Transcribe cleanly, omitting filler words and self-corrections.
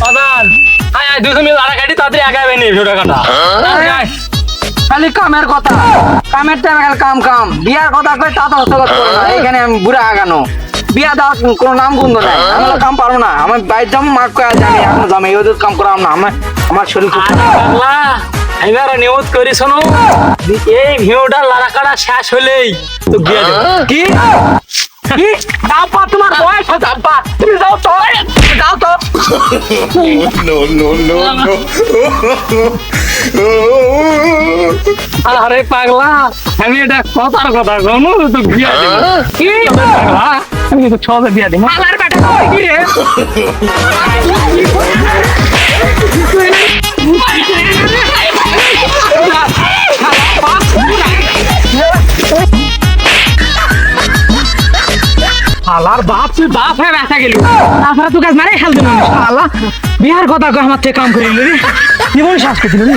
বাজান আয় আয় 200 মিনিট আড়া কাটি তাড়াতাড়ি আগাবে নি ভিডিও কাটা খালি কামের কথা, কামের টাইমে খালি কাম কাম, বিয়ার কথা কই তা তো হস্তগত করে না। এখানে আমি বুড়া আগানো, বিয়া দেওয়ার কোনো নাম গন্ধ নাই। আমি বলে কাম পারবো না, আমার বাইর যাবো মাঠ করে জানি এখন যাবো এই কাম করাম না। আমার শরীর খুব পাগলা এবার নিউজ করি শোনো, এই ভিডিওটা লাড়া কাটা শেষ হলেই তো বিয়ে দেব। কি কি দাপা তোমার বয়স দাপা, তুমি যাও তো, যাও তো। আরে পাগলা আমি এটা কথার কথা কমু তো বিয়ে দেব। কি পাগলা আমি তো ছবে বিয়ে দেব। আলার বেটা কই কি রে? আলার বাপ তুই বাপ হয়ে বেঁচে গেলি, তাছাড়া তুই কাজ মারে খেলবি না। আলা বিয়ার কথা কই আমার থেকে কাম করে নিলি রে, জীবন শ্বাস করছিল রে।